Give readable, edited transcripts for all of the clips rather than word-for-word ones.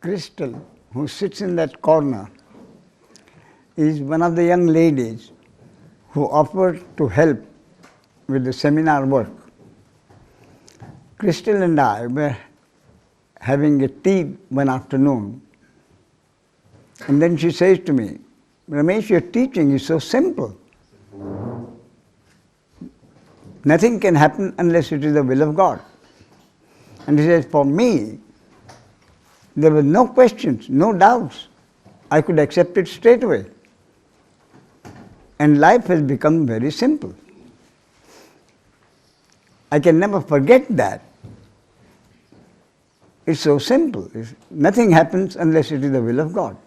Crystal, who sits in that corner, is one of the young ladies who offered to help with the seminar work. Crystal and I were having a tea one afternoon, and then she says to me, Ramesh, your teaching is so simple. Nothing can happen unless it is the will of God. And he says, for me, there were no questions, no doubts. I could accept it straight away. And life has become very simple. I can never forget that. It's so simple. Nothing happens unless it is the will of God.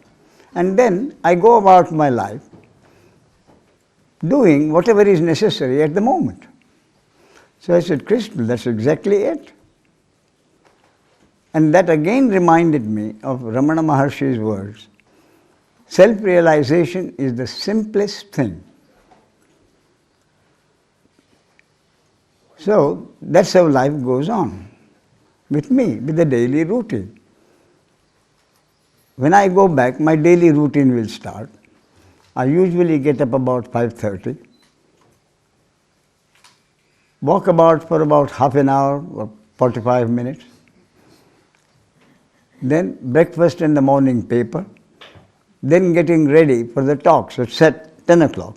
And then I go about my life doing whatever is necessary at the moment. So I said, Crystal, that's exactly it. And that again reminded me of Ramana Maharshi's words. Self-realization is the simplest thing. So that's how life goes on with me, with the daily routine. When I go back, my daily routine will start. I usually get up about 5:30, walk about for about half an hour or 45 minutes, then breakfast and the morning paper, then getting ready for the talks at 10 o'clock.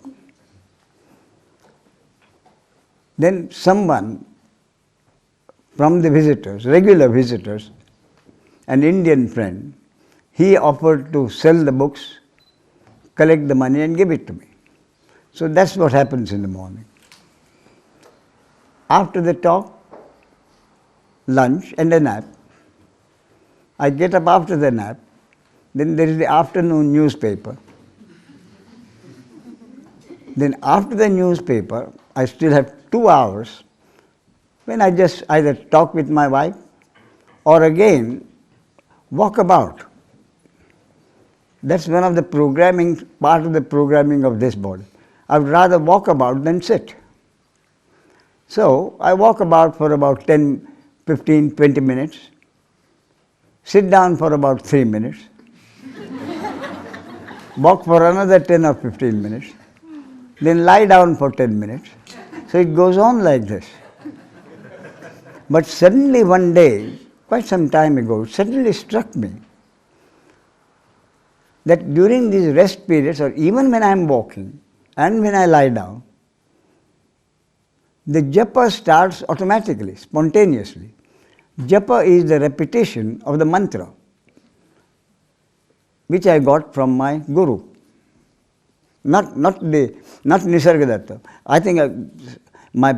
Then someone from the visitors, regular visitors, an Indian friend, he offered to sell the books, collect the money and give it to me. So that's what happens in the morning. After the talk, lunch and a nap. I get up after the nap, then there is the afternoon newspaper. Then after the newspaper, I still have 2 hours when I just either talk with my wife or again walk about. That's one of the part of the programming of this body. I would rather walk about than sit. So I walk about for about 10, 15, 20 minutes, sit down for about 3 minutes, walk for another 10 or 15 minutes, then lie down for 10 minutes. So it goes on like this. But suddenly one day, quite some time ago, it suddenly struck me that during these rest periods, or even when I am walking and when I lie down, the japa starts automatically, spontaneously. Japa is the repetition of the mantra, which I got from my guru. Not Nisargadatta. I think my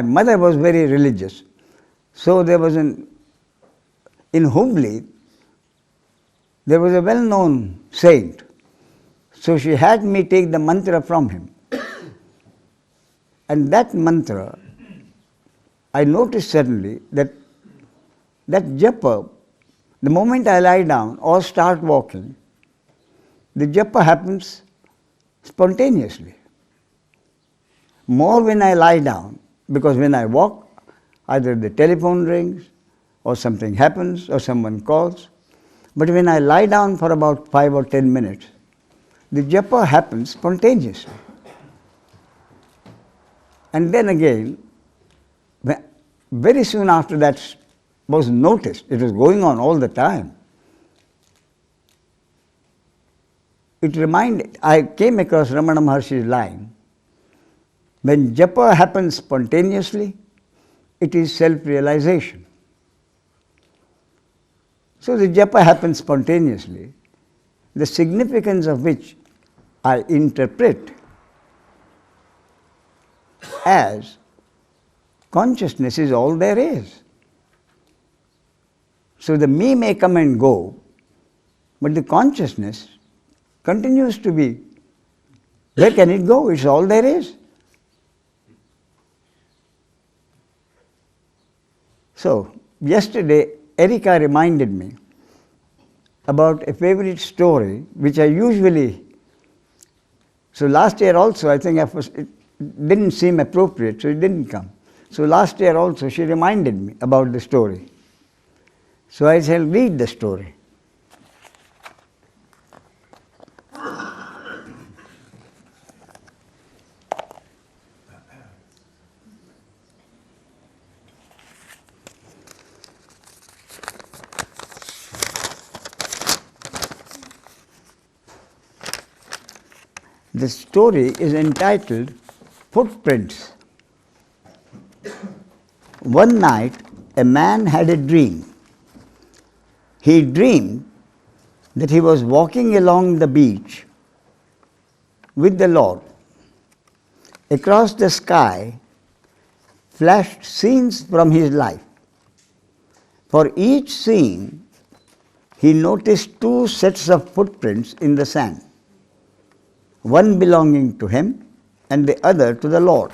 mother was very religious. So there was in Hubli, there was a well-known saint. So she had me take the mantra from him. And that mantra, I noticed suddenly that japa, the moment I lie down or start walking, the japa happens spontaneously. More when I lie down, because when I walk, either the telephone rings or something happens or someone calls. But when I lie down for about 5 or 10 minutes, the japa happens spontaneously. And then again, very soon after that was noticed, it was going on all the time. I came across Ramana Maharshi's line, when japa happens spontaneously, it is self-realization. So the japa happens spontaneously, the significance of which I interpret as consciousness is all there is. So the me may come and go, but the consciousness continues to be. Where can it go? It's all there is. So yesterday, Erika reminded me about a favorite story which I usually. So last year also, I think it didn't seem appropriate, so it didn't come. So last year also, she reminded me about the story. So I shall read the story. The story is entitled Footprints. One night, a man had a dream. He dreamed that he was walking along the beach with the Lord. Across the sky flashed scenes from his life. For each scene, he noticed two sets of footprints in the sand, one belonging to him and the other to the Lord.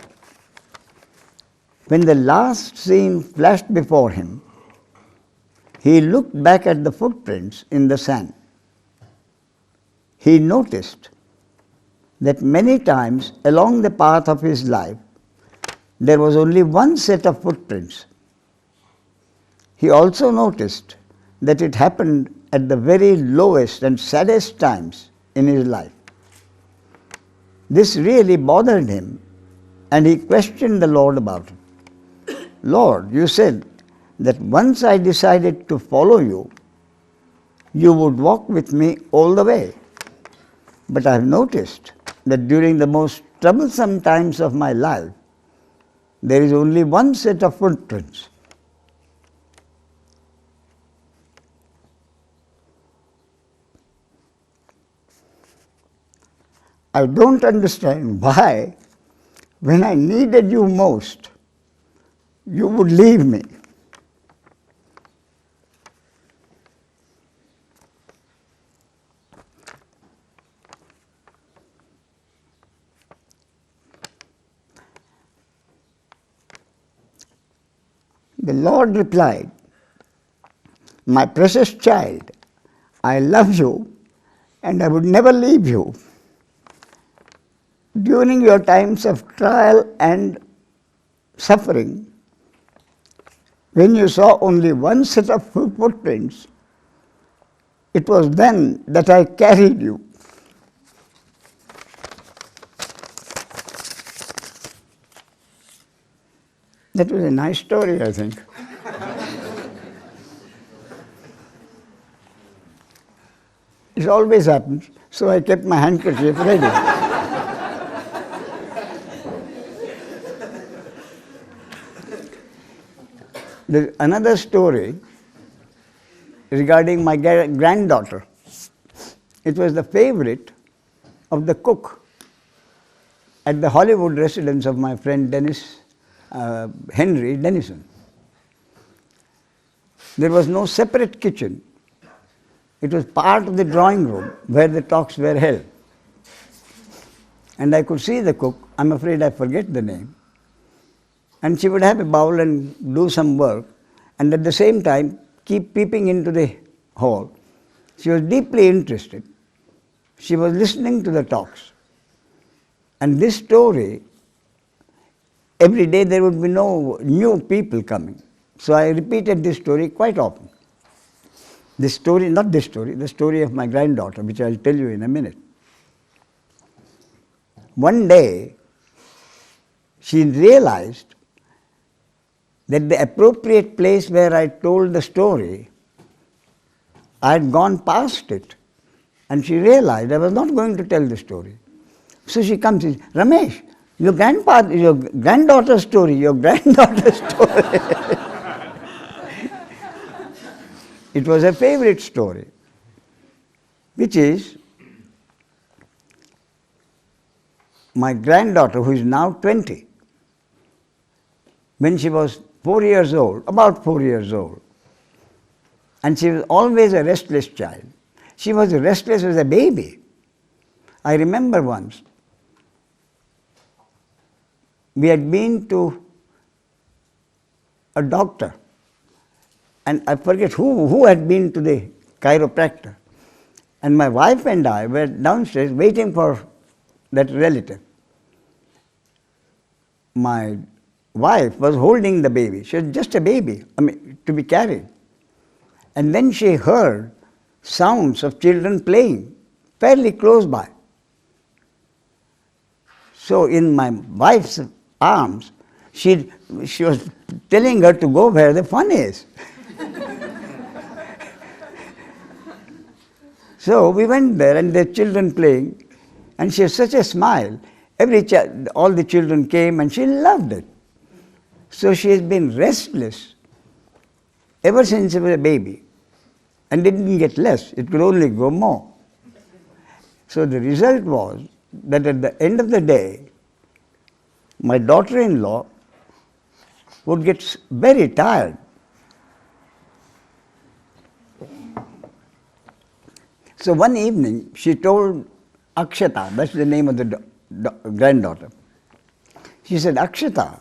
When the last scene flashed before him, he looked back at the footprints in the sand. He noticed that many times along the path of his life, there was only one set of footprints. He also noticed that it happened at the very lowest and saddest times in his life. This really bothered him, and he questioned the Lord about it. Lord, you said that once I decided to follow you, you would walk with me all the way. But I have noticed that during the most troublesome times of my life, there is only one set of footprints. I don't understand why, when I needed you most, you would leave me. The Lord replied, my precious child, I love you and I would never leave you. During your times of trial and suffering, when you saw only one set of footprints, it was then that I carried you. That was a nice story, I think. It always happens, so I kept my handkerchief ready. There's another story regarding my granddaughter. It was the favorite of the cook at the Hollywood residence of my friend Henry Dennison. There was no separate kitchen. It was part of the drawing room where the talks were held. And I could see the cook, I'm afraid I forget the name, and she would have a bowl and do some work, and at the same time keep peeping into the hall. She was deeply interested. She was listening to the talks. And this story, every day there would be no new people coming. So I repeated this story quite often. This story, not this story, the story of my granddaughter, which I'll tell you in a minute. One day, she realized that the appropriate place where I told the story, I had gone past it. And she realized I was not going to tell the story. So she comes and says, Ramesh, your granddaughter's story, your granddaughter's story. It was a favorite story, which is my granddaughter, who is now 20, when she was 4 years old, about 4 years old, and she was always a restless child. She was restless as a baby. I remember once, we had been to a doctor, and I forget who had been to the chiropractor. And my wife and I were downstairs waiting for that relative. My wife was holding the baby. She was just a baby, to be carried. And then she heard sounds of children playing fairly close by. So in my wife's arms, she was telling her to go where the fun is. So we went there and the children playing, And she has such a smile. All the children came and she loved it. So she has been restless ever since she was a baby. And it didn't get less, it could only grow more. So the result was that at the end of the day, my daughter-in-law would get very tired. So one evening, she told Akshata, that's the name of the granddaughter. She said, Akshata,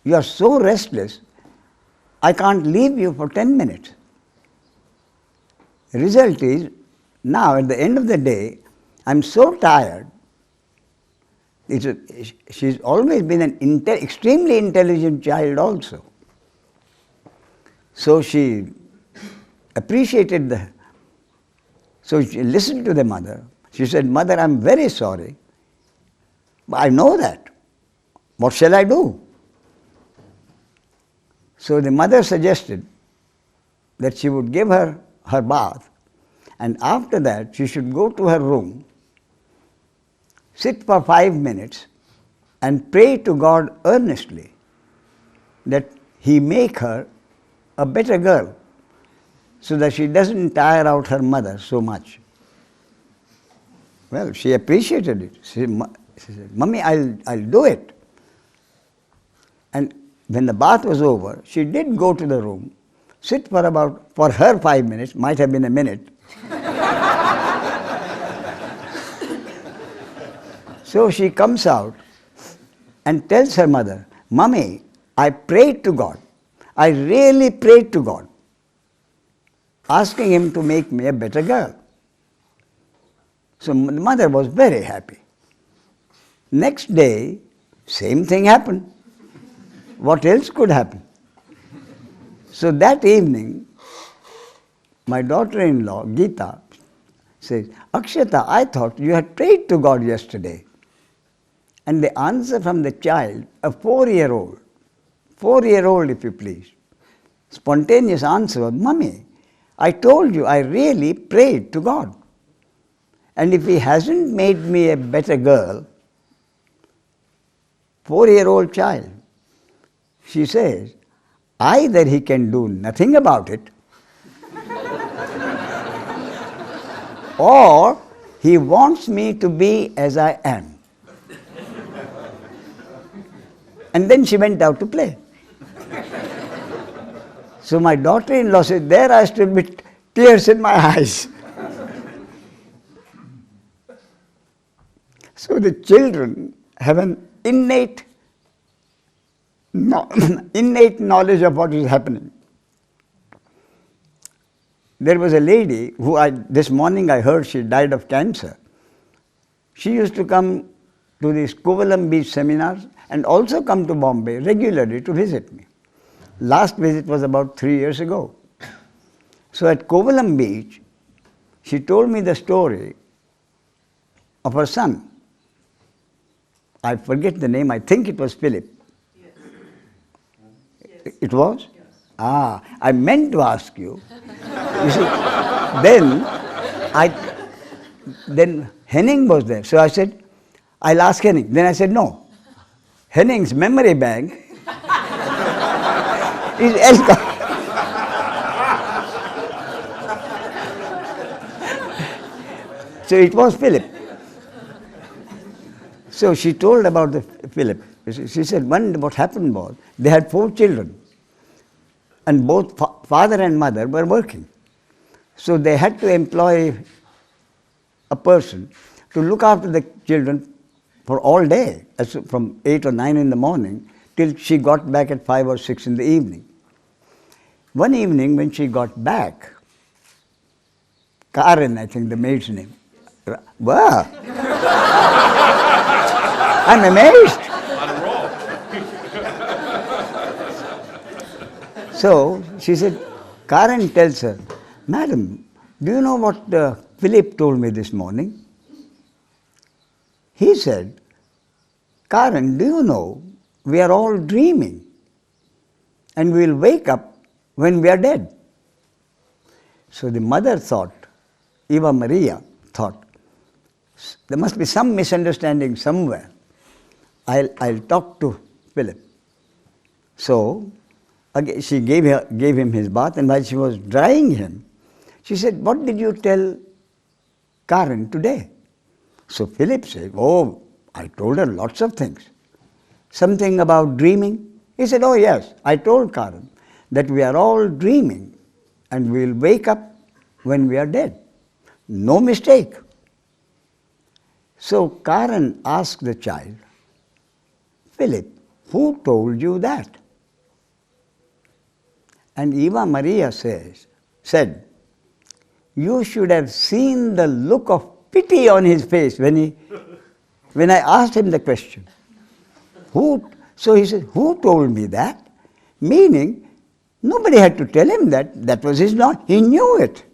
you are so restless, I can't leave you for 10 minutes. The result is, now at the end of the day, I'm so tired. She's always been an extremely intelligent child also. So she appreciated so she listened to the mother. She said, Mother, I'm very sorry. But I know that. What shall I do? So the mother suggested that she would give her her bath, and after that she should go to her room, sit for 5 minutes and pray to God earnestly that He make her a better girl so that she doesn't tire out her mother so much. Well, she appreciated it. She said, Mummy, I'll do it. And when the bath was over, she did go to the room, sit for her 5 minutes, might have been a minute. So she comes out and tells her mother, Mummy, I prayed to God. I really prayed to God, asking Him to make me a better girl. So the mother was very happy. Next day, same thing happened. What else could happen? So that evening, my daughter-in-law, Geeta, says, Akshata, I thought you had prayed to God yesterday. And the answer from the child, a 4-year-old if you please, spontaneous answer was, Mummy, I told you I really prayed to God. And if He hasn't made me a better girl, 4-year-old child, she says, either He can do nothing about it, or He wants me to be as I am. And then she went out to play. So my daughter-in-law said, there I stood with tears in my eyes. So the children have an innate knowledge of what is happening. There was a lady who this morning I heard she died of cancer. She used to come to these Kovalam Beach seminars and also come to Bombay regularly to visit me. Last visit was about 3 years ago. So at Kovalam Beach, she told me the story of her son. I forget the name, I think it was Philip. Yes. It was? Yes. I meant to ask you. You see, then Henning was there. So I said, I'll ask Henning. Then I said, no. Henning's memory bank is Elka. So it was Philip. So she told about the Philip. She said, what happened was, they had 4 children. And both father and mother were working. So they had to employ a person to look after the children for all day, from 8 or 9 in the morning till she got back at 5 or 6 in the evening. One evening when she got back, Karen, I think the maid's name. Wow! I'm amazed. So she said, Karen tells her, Madam, do you know what Philip told me this morning? He said, Karen, do you know we are all dreaming and we will wake up when we are dead. So the mother thought, Eva Maria thought, There must be some misunderstanding somewhere. I'll talk to Philip. So again, she gave him his bath, and while she was drying him, she said, "What did you tell Karen today?" So Philip said, "Oh, I told her lots of things. Something about dreaming." He said, "Oh yes, I told Karen that we are all dreaming and we'll wake up when we are dead. No mistake." So Karen asked the child, "Philip, who told you that?" And Eva Maria said, "You should have seen the look of pity on his face when I asked him the question. So he said, 'Who told me that?' Meaning, nobody had to tell him that. That was his knowledge. He knew it.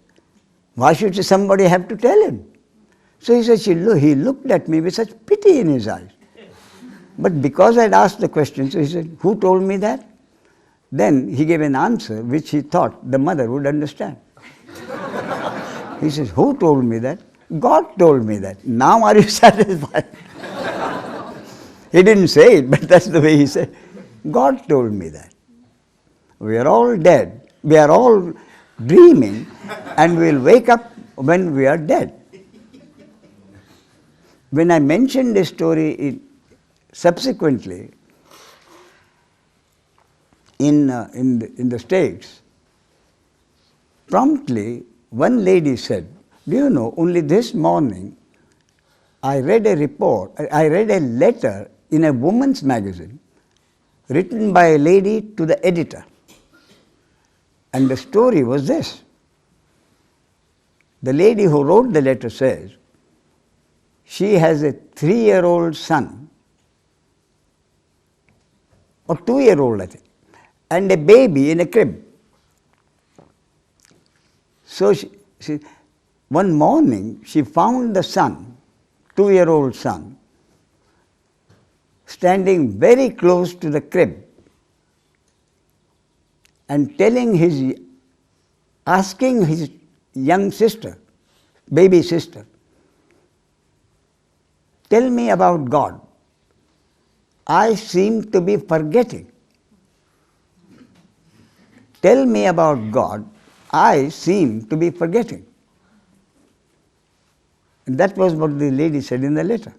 Why should somebody have to tell him?" So he said, he looked at me with such pity in his eyes. But because I'd asked the question, so he said, "Who told me that?" Then he gave an answer which he thought the mother would understand. He says, "Who told me that?" "God told me that." "Now are you satisfied?" He didn't say it, but that's the way he said. "God told me that. We are all dead. We are all dreaming, and we'll wake up when we are dead." When I mentioned this story subsequently in the States, promptly one lady said, "Do you know, only this morning I read a letter in a woman's magazine written by a lady to the editor. And the story was this. The lady who wrote the letter says she has a 3-year-old son, or 2-year-old I think, and a baby in a crib. So one morning she found the son, 2-year-old son, standing very close to the crib and asking his young sister, baby sister, "Tell me about God. I seem to be forgetting. Tell me about God. I seem to be forgetting." And that was what the lady said in the letter.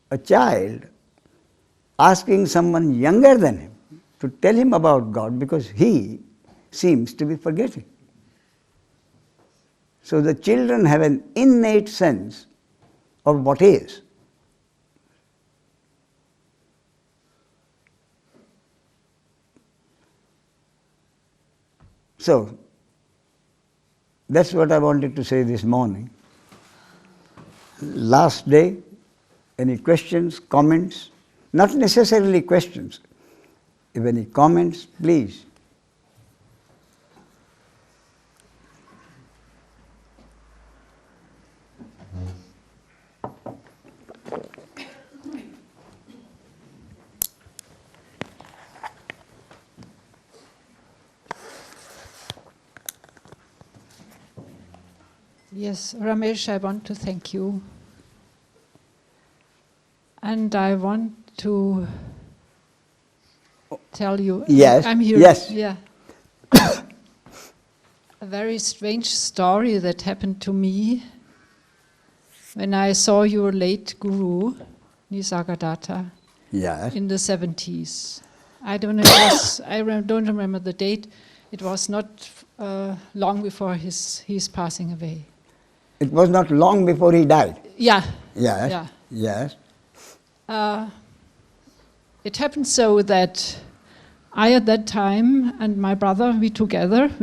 A child asking someone younger than him to tell him about God because he seems to be forgetting. So the children have an innate sense of what is. So that's what I wanted to say this morning. Last day, any questions, comments? Not necessarily questions. If any comments, please. Yes, Ramesh, I want to thank you. And I want to tell you, yes, I'm here. Yes. Yeah. A very strange story that happened to me when I saw your late guru, Nisargadatta, Yes. in the 70s. I don't know, don't remember the date. It was not long before his passing away. It was not long before he died. Yeah. Yes. Yeah. Yes. It happened so that I at that time and my brother, we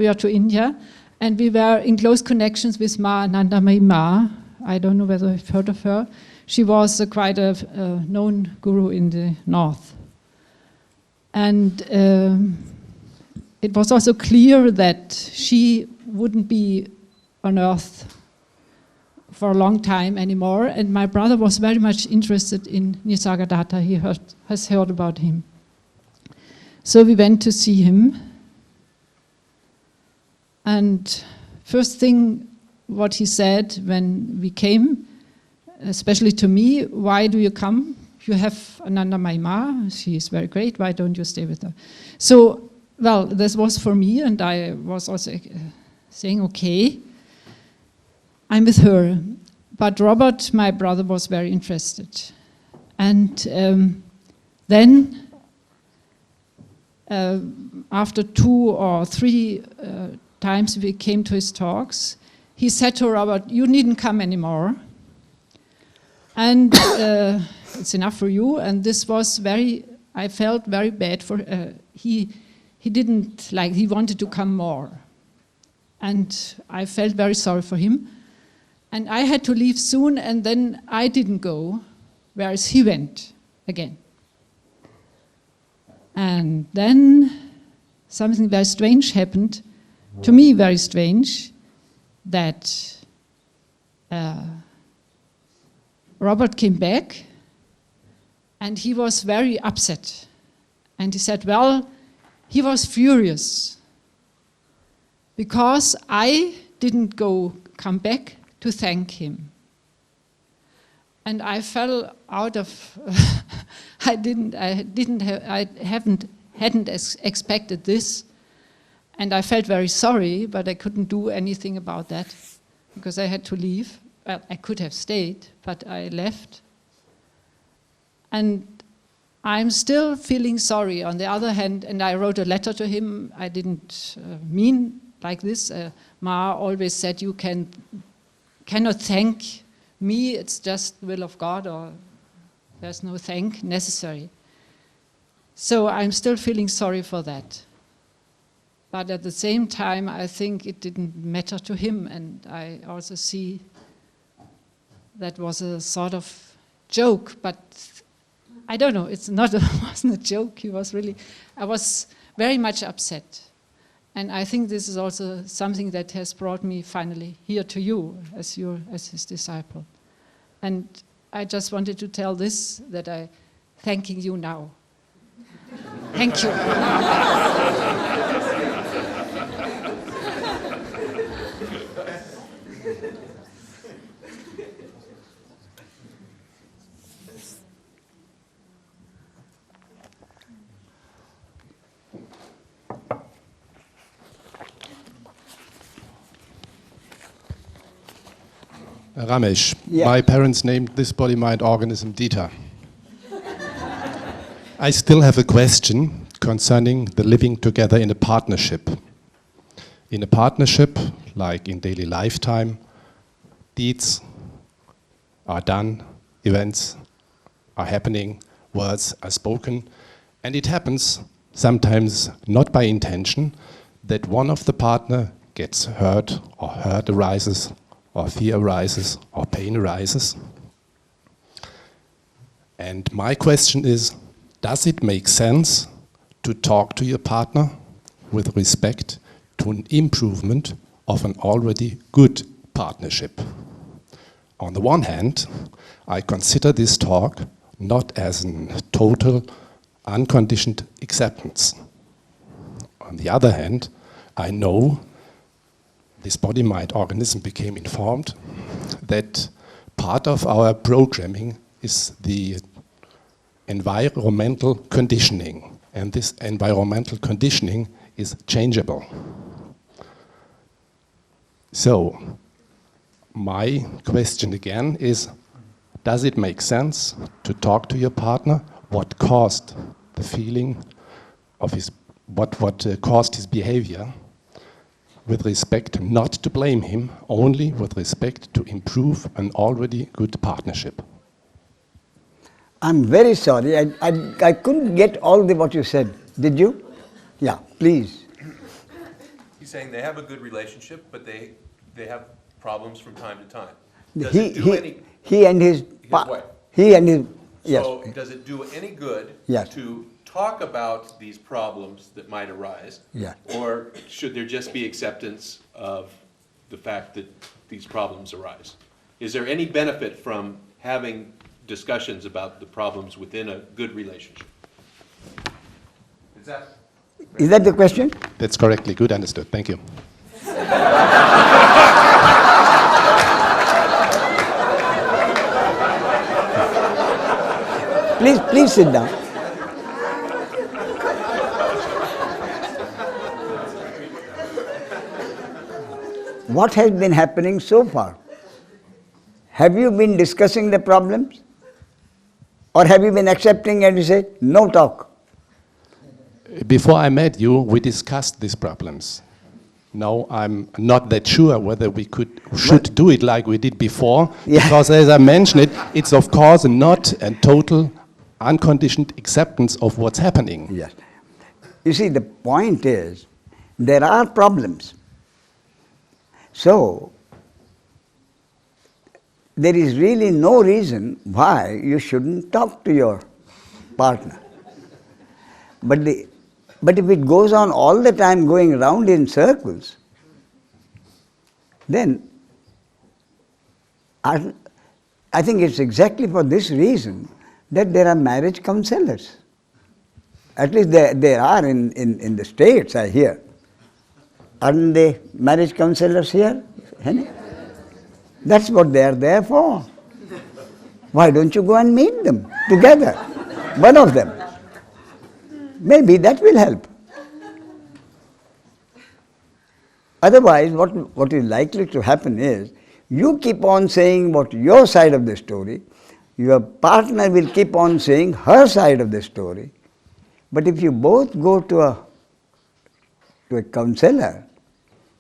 are to India, and we were in close connections with Ma Anandamayi Ma. I don't know whether you've heard of her. She was quite a known guru in the north. And it was also clear that she wouldn't be on earth for a long time anymore, and my brother was very much interested in Nisargadatta. He has heard about him. So we went to see him, and first thing what he said when we came, especially to me, why do you come? You have Ananda Maima, she is very great, why don't you stay with her? So, well, this was for me, and I was also saying, okay, I'm with her. But Robert, my brother, was very interested. And then, after 2 or 3 times we came to his talks, he said to Robert, you needn't come anymore. And it's enough for you. And this was I felt very bad for, he didn't like, he wanted to come more. And I felt very sorry for him. And I had to leave soon, and then I didn't go, whereas he went again. And then something very strange happened, to me very strange, that Robert came back, and he was very upset. And he said, well, he was furious because I didn't come back to thank him. And I fell out of, I hadn't expected this. And I felt very sorry, but I couldn't do anything about that because I had to leave. Well, I could have stayed, but I left. And I'm still feeling sorry on the other hand, and I wrote a letter to him. I didn't mean like this. Ma always said, you cannot thank me, it's just the will of God, or there's no thank necessary. So I'm still feeling sorry for that. But at the same time, I think it didn't matter to him, and I also see that was a sort of joke, but I don't know, it wasn't a joke, I was very much upset. And I think this is also something that has brought me finally here to you as his disciple. And I just wanted to tell this, that I'm thanking you now. Thank you. Ramesh, Yeah. my parents named this body-mind organism Dita. I still have a question concerning the living together in a partnership. In a partnership, like in daily lifetime, deeds are done, events are happening, words are spoken, and it happens, sometimes not by intention, that one of the partner gets hurt, or hurt arises, or fear arises, or pain arises. And my question is, does it make sense to talk to your partner with respect to an improvement of an already good partnership? On the one hand, I consider this talk not as a total, unconditioned acceptance. On the other hand, I know this body-mind organism became informed that part of our programming is the environmental conditioning, and this environmental conditioning is changeable. So, my question again is, does it make sense to talk to your partner what caused the feeling of what caused his behavior, with respect not to blame him, only with respect to improve an already good partnership? I'm very sorry, I couldn't get all what you said. Did you? Yeah, please. He's saying they have a good relationship, but they have problems from time to time. Does it do any... He and his wife. He and his... Yes. So does it do any good Yes. to talk about these problems that might arise? Yeah. Or should there just be acceptance of the fact that these problems arise? Is there any benefit from having discussions about the problems within a good relationship? Is that the question? That's correctly good understood. Thank you. Please sit down. What has been happening so far? Have you been discussing the problems? Or have you been accepting and you say, no talk? Before I met you, we discussed these problems. Now I'm not that sure whether we should do it like we did before, Yeah. because as I mentioned it's of course not a total unconditioned acceptance of what's happening. Yes. You see, the point is, there are problems. So, there is really no reason why you shouldn't talk to your partner. But if it goes on all the time going round in circles, then I think it's exactly for this reason that there are marriage counselors. At least there are in the States, I hear. Aren't they marriage counselors here? Henny? That's what they are there for. Why don't you go and meet them together? One of them. Maybe that will help. Otherwise, what is likely to happen is, you keep on saying what your side of the story, your partner will keep on saying her side of the story. But if you both go to a counselor,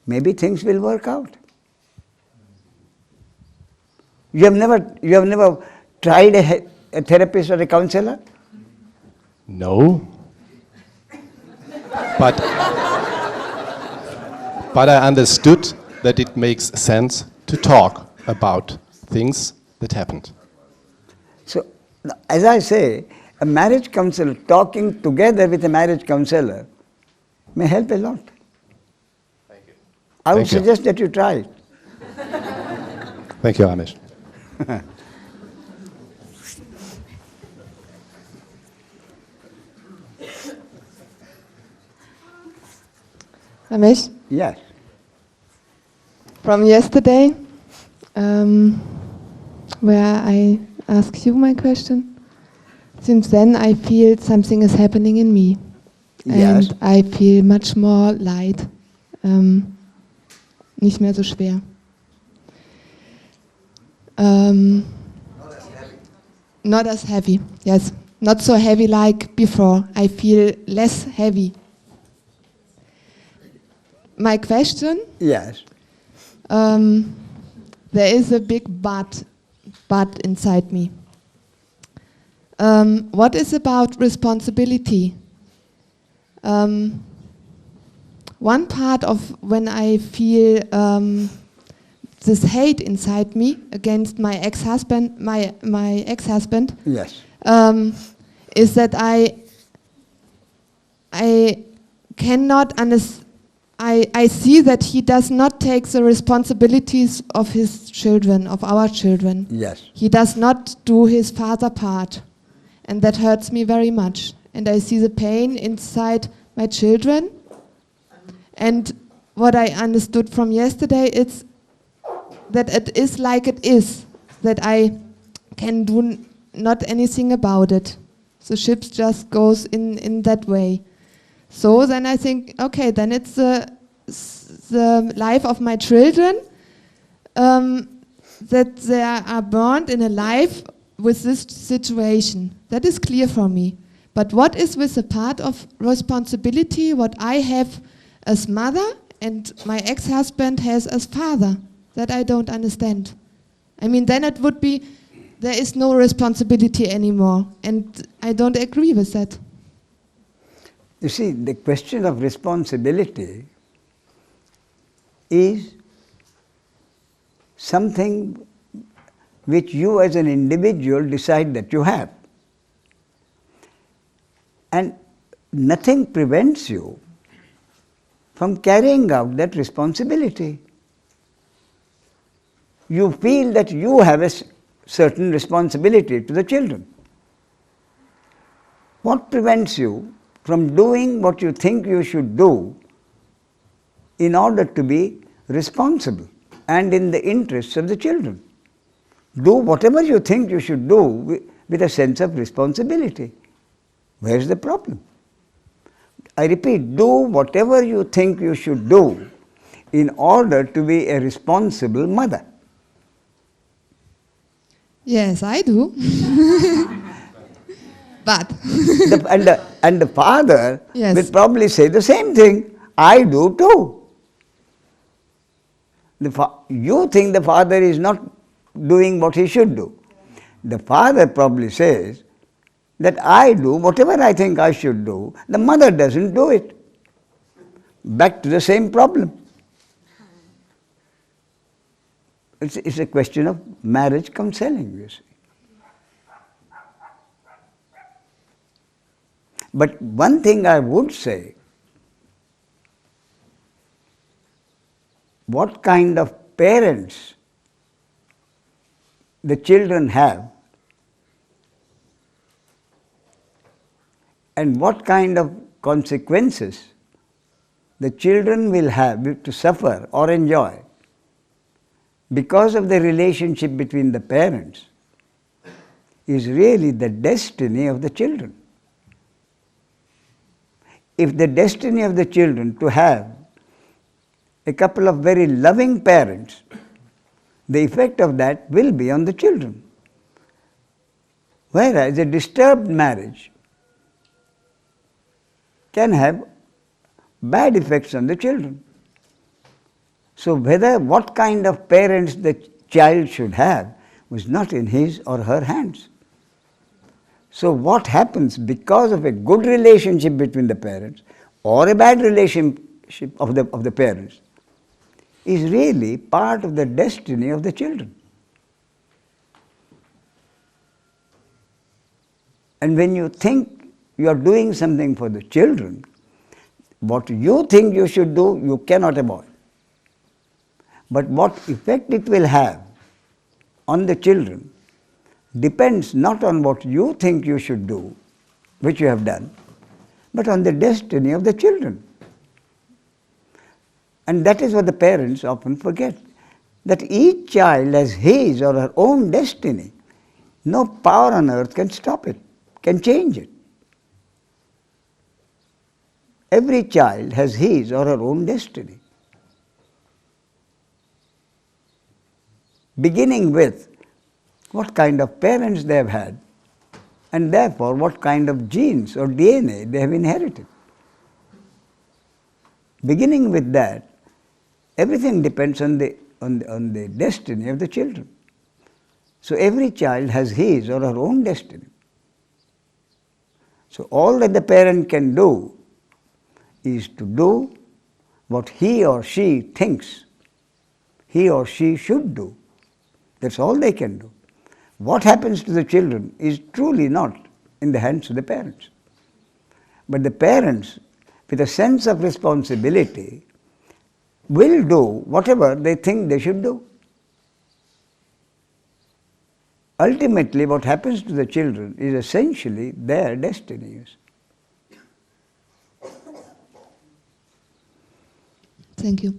maybe things will work out. You have never tried a therapist or a counselor? No. But I understood that it makes sense to talk about things that happened. So, as I say, a marriage counselor, talking together with a marriage counselor, may help a lot. Thank you. I would Thank you. suggest that you try it. Thank you, Ramesh. Ramesh, Yes. from yesterday, where I asked you my question, since then I feel something is happening in me. Yes. And I feel much more light, nicht mehr so schwer. Not as heavy, yes. Not so heavy like before. I feel less heavy. My question, Yes. there is a big but inside me. What is about responsibility? One part of when I feel this hate inside me against my ex-husband, my ex-husband, Yes. is that I cannot understand. I see that he does not take the responsibilities of his children, of our children. Yes. He does not do his father part. And that hurts me very much. And I see the pain inside my children. And what I understood from yesterday is that it is like it is, that I can do not anything about it. The ship just goes in that way. So then I think, okay, then it's the life of my children, that they are burned in a life with this situation. That is clear for me. But what is with the part of responsibility, what I have as mother and my ex-husband has as father? That I don't understand. I mean, then it would be, there is no responsibility anymore. And I don't agree with that. You see, the question of responsibility is something which you as an individual decide that you have. And nothing prevents you from carrying out that responsibility. You feel that you have a certain responsibility to the children. What prevents you from doing what you think you should do in order to be responsible and in the interests of the children? Do whatever you think you should do with a sense of responsibility. Where's the problem? I repeat, do whatever you think you should do in order to be a responsible mother. Yes, I do. But And the father Yes. will probably say the same thing. I do too. You think the father is not doing what he should do. The father probably says that I do whatever I think I should do. The mother doesn't do it. Back to the same problem. It's a question of marriage counseling, you see. But one thing I would say, what kind of parents the children have and what kind of consequences the children will have to suffer or enjoy because of the relationship between the parents is really the destiny of the children. If the destiny of the children to have a couple of very loving parents, the effect of that will be on the children. Whereas a disturbed marriage can have bad effects on the children. So what kind of parents the child should have was not in his or her hands. So what happens because of a good relationship between the parents or a bad relationship of the parents is really part of the destiny of the children. And when you think you are doing something for the children, what you think you should do, you cannot avoid. But what effect it will have on the children depends not on what you think you should do, which you have done, but on the destiny of the children. And that is what the parents often forget, that each child has his or her own destiny. No power on earth can stop it, can change it. Every child has his or her own destiny. Beginning with what kind of parents they have had, and therefore what kind of genes or DNA they have inherited. Beginning with that, everything depends on the destiny of the children. So every child has his or her own destiny. So all that the parent can do is to do what he or she thinks he or she should do. That's all they can do. What happens to the children is truly not in the hands of the parents. But the parents, with a sense of responsibility, will do whatever they think they should do. Ultimately, what happens to the children is essentially their destinies. Thank you.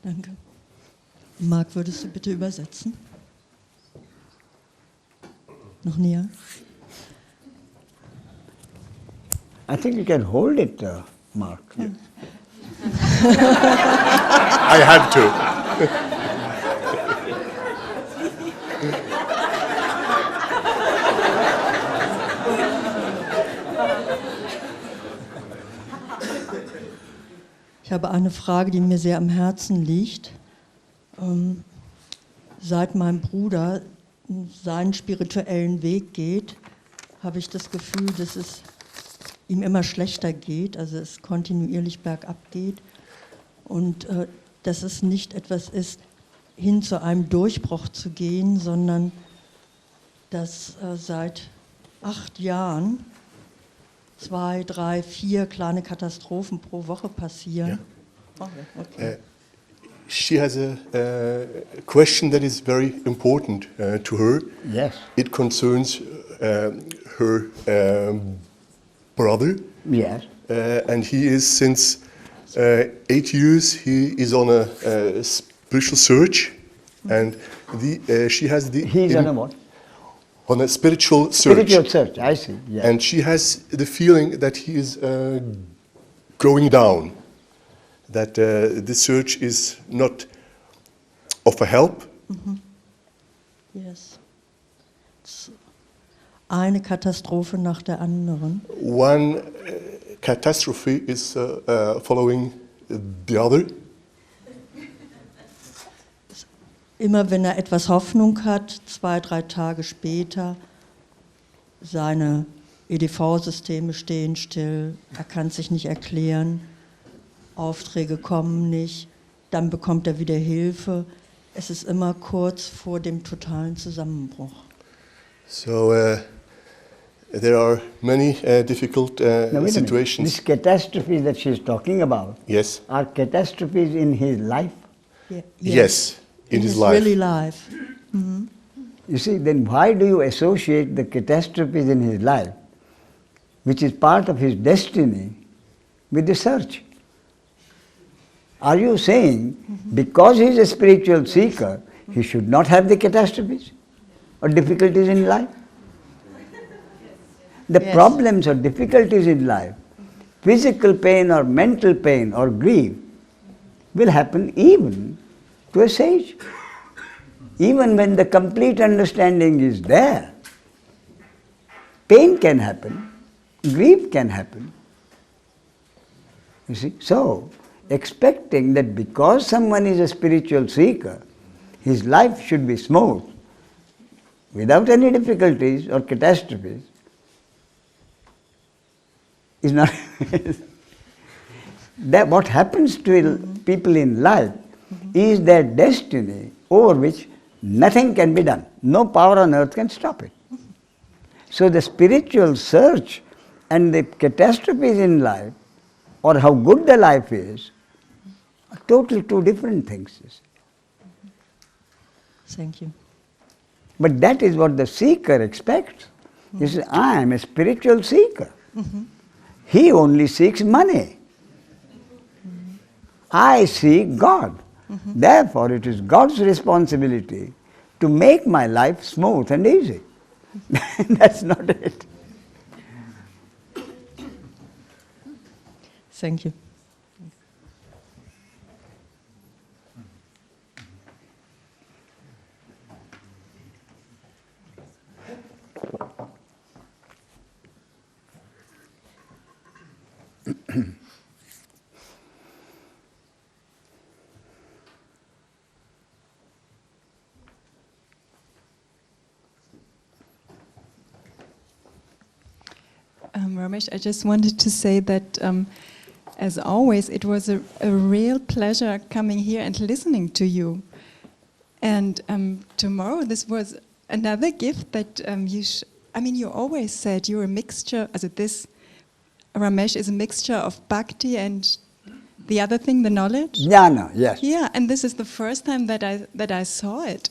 Danke. Marc, würdest du bitte übersetzen? Noch näher? I think you can hold it, Mark. I have to. Ich habe eine Frage, die mir sehr am Herzen liegt. Seit mein Bruder seinen spirituellen Weg geht, habe ich das Gefühl, dass es ihm immer schlechter geht, also es kontinuierlich bergab geht und dass es nicht etwas ist, hin zu einem Durchbruch zu gehen, sondern dass seit 8 Jahren 2, 3, 4 kleine Katastrophen pro Woche passieren. Yeah. Oh, okay. She has a question that is very important to her. Yes. It concerns her brother, Yes. and he is since 8 years. He is on a spiritual search, and she has the He's on a what? on a spiritual search. Spiritual search, I see. Yes. And she has the feeling that he is going down, that the search is not of a help. Yes. Eine Katastrophe nach der anderen. One catastrophe is following the other. Immer wenn er etwas Hoffnung hat, 2, 3 Tage später, seine EDV-Systeme stehen still, er kann sich nicht erklären, Aufträge kommen nicht, dann bekommt er wieder Hilfe. Es ist immer kurz vor dem totalen Zusammenbruch. So there are many difficult Now, wait a minute. situations. These catastrophes that she's talking about Yes. are catastrophes in his life. Yeah. Yes, in his life. really life. You see, then why do you associate the catastrophes in his life, which is part of his destiny, with the search? Are you saying because he is a spiritual seeker, he should not have the catastrophes or difficulties in life? The Yes. problems or difficulties in life, physical pain or mental pain or grief, will happen even to a sage. Even when the complete understanding is there, pain can happen, grief can happen. You see? So, expecting that because someone is a spiritual seeker, his life should be smooth, without any difficulties or catastrophes, is not. That what happens to people in life is their destiny over which nothing can be done. No power on earth can stop it. So the spiritual search and the catastrophes in life, or how good the life is, are totally two different things. Thank you. But that is what the seeker expects. He says, I am a spiritual seeker. He only seeks money. I seek God. Therefore, it is God's responsibility to make my life smooth and easy. That's not it. Thank you. Ramesh, I just wanted to say that, as always, it was a real pleasure coming here and listening to you. And tomorrow, this was another gift that you always said you're a mixture, Ramesh is a mixture of bhakti and the other thing, the knowledge. Jnana, yes. Yeah, and this is the first time that I saw it.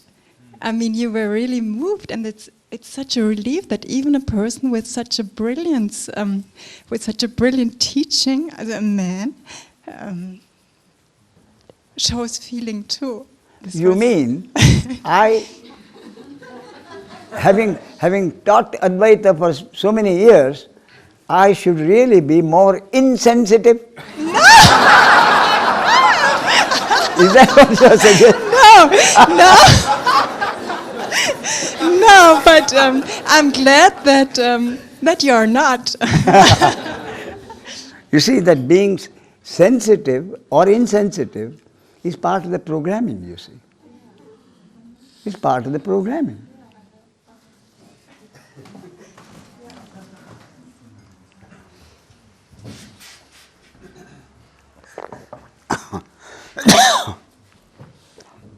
I mean, you were really moved, and it's such a relief that even a person with such a brilliance, with such a brilliant teaching as a man, shows feeling too. You mean having taught Advaita for so many years, I should really be more insensitive? No! Is that what you're suggesting? No, but I'm glad that you're not. You see, that being sensitive or insensitive is part of the programming, you see. It's part of the programming.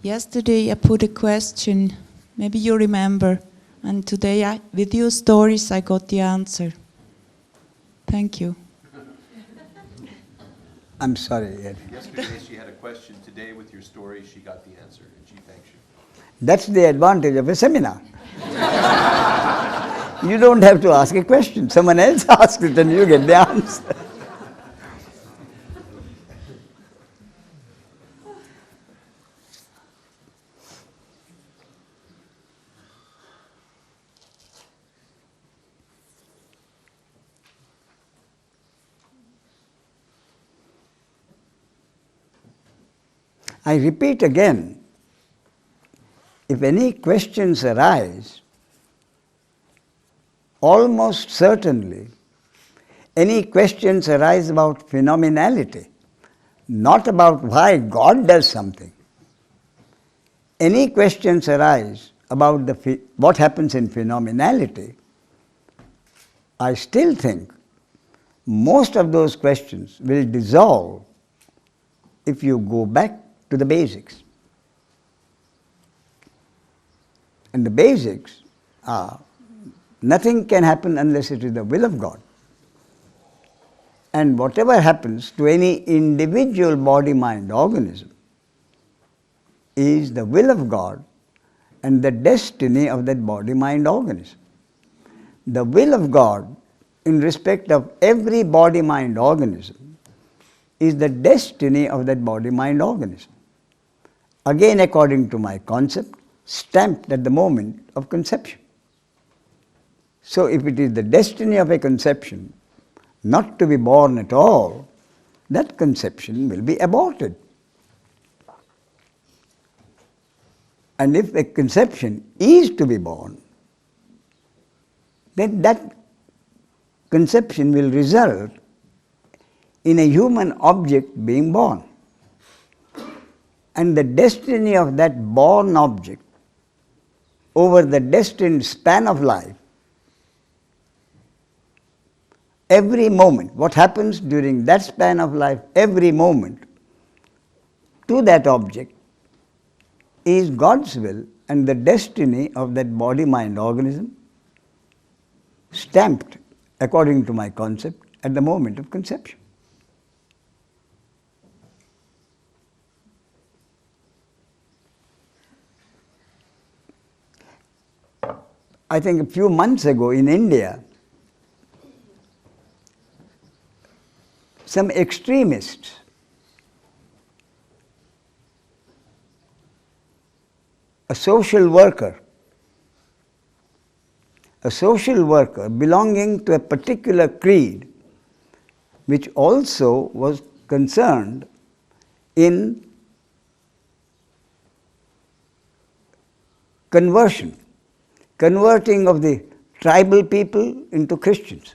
Yesterday I put a question, maybe you remember, and today with your stories I got the answer. Thank you. I'm sorry, Ed. Yesterday she had a question, today with your story she got the answer, and she thanks you. That's the advantage of a seminar. You don't have to ask a question. Someone else asks it and you get the answer. I repeat again, if any questions arise, almost certainly any questions arise about phenomenality, not about why God does something. Any questions arise about what happens in phenomenality, I still think most of those questions will dissolve if you go back to the basics. And the basics are nothing can happen unless it is the will of God. And whatever happens to any individual body-mind organism is the will of God and the destiny of that body-mind organism. The will of God in respect of every body-mind organism is the destiny of that body-mind organism. Again, according to my concept, stamped at the moment of conception. So if it is the destiny of a conception not to be born at all, that conception will be aborted. And if a conception is to be born, then that conception will result in a human object being born. And the destiny of that born object over the destined span of life, every moment, what happens during that span of life, every moment, to that object is God's will and the destiny of that body-mind organism, stamped according to my concept at the moment of conception. I think a few months ago in India, some extremists a social worker belonging to a particular creed, which also was concerned in converting of the tribal people into Christians.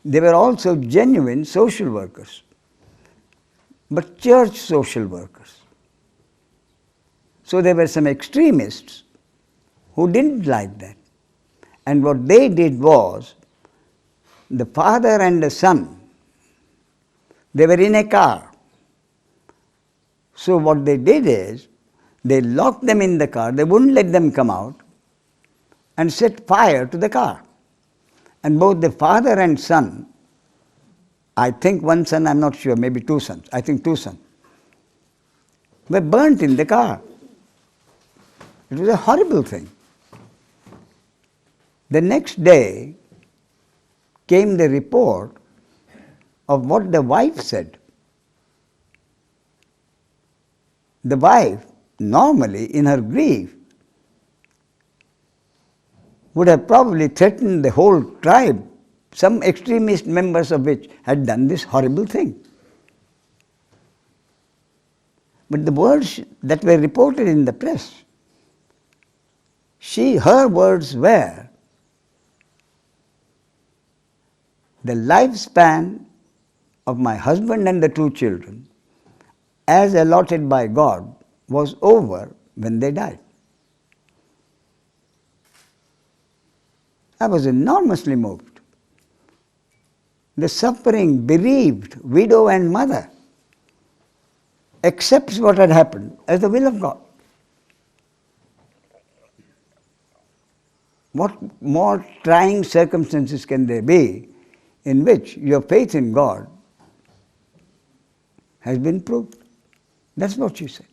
They were also genuine social workers, but church social workers. So there were some extremists who didn't like that. And what they did was, the father and the son, they were in a car. So what they did is, they locked them in the car, they wouldn't let them come out, and set fire to the car. And both the father and son, I think one son, I'm not sure, maybe two sons, I think two sons, were burnt in the car. It was a horrible thing. The next day came the report of what the wife said. The wife, normally in her grief, would have probably threatened the whole tribe, some extremist members of which had done this horrible thing. But the words that were reported in the press, her words were, the lifespan of my husband and the two children, as allotted by God, was over when they died. I was enormously moved. The suffering, bereaved widow and mother accepts what had happened as the will of God. What more trying circumstances can there be in which your faith in God has been proved? That's what she said.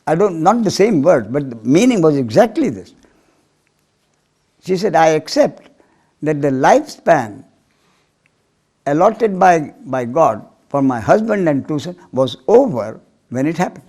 Not the same word, but the meaning was exactly this. She said, I accept that the lifespan allotted by God for my husband and 2 sons was over when it happened.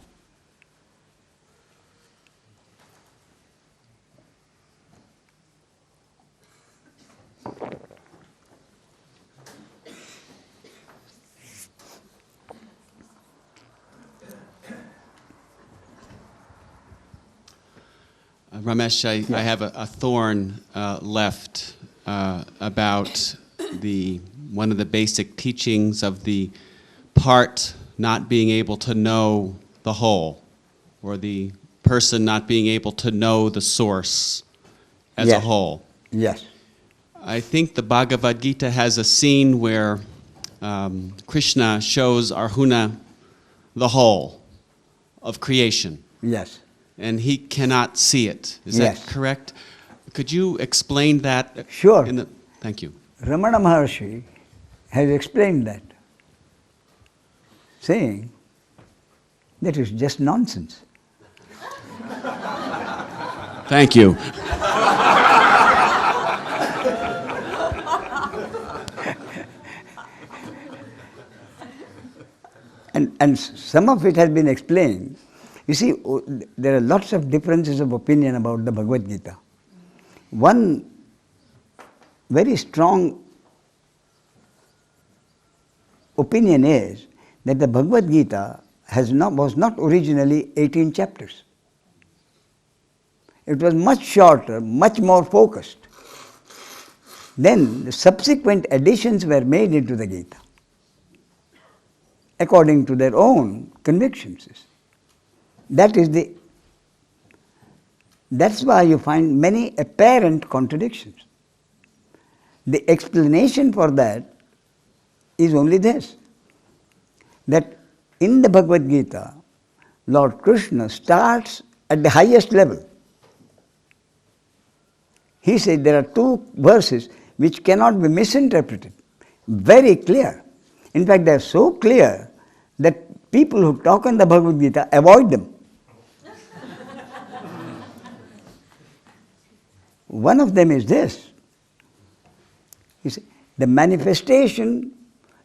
Ramesh, I have a thorn left about one of the basic teachings of the part not being able to know the whole, or the person not being able to know the source as a Yes. whole. Yes. I think the Bhagavad Gita has a scene where Krishna shows Arjuna the whole of creation. Yes. And he cannot see it. Is Yes. that correct? Could you explain that? Sure. Thank you. Ramana Maharshi has explained that, saying that is just nonsense. Thank you. And some of it has been explained. You see, there are lots of differences of opinion about the Bhagavad Gita. One very strong opinion is that the Bhagavad Gita was not originally 18 chapters. It was much shorter, much more focused. Then the subsequent additions were made into the Gita according to their own convictions. That's why you find many apparent contradictions. The explanation for that is only this, that in the Bhagavad Gita, Lord Krishna starts at the highest level. He said there are 2 verses which cannot be misinterpreted. Very clear. In fact, they are so clear that people who talk on the Bhagavad Gita avoid them. One of them is this. You see, the manifestation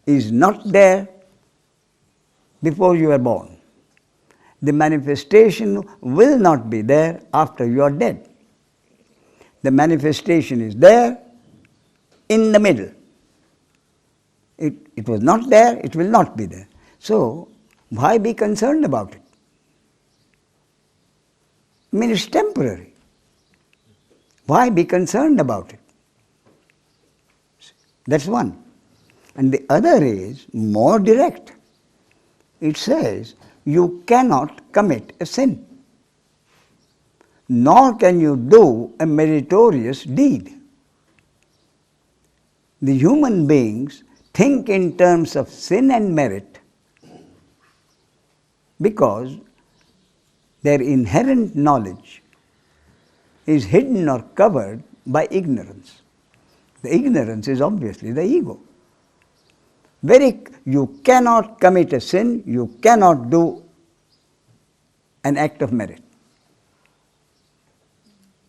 is not there before you are born. The manifestation will not be there after you are dead. The manifestation is there in the middle. It was not there, it will not be there. So, why be concerned about it? I mean, it's temporary. Why be concerned about it? That's one. And the other is more direct. It says, you cannot commit a sin, nor can you do a meritorious deed. The human beings think in terms of sin and merit because their inherent knowledge is hidden or covered by ignorance. The ignorance is obviously the ego. You cannot commit a sin, you cannot do an act of merit.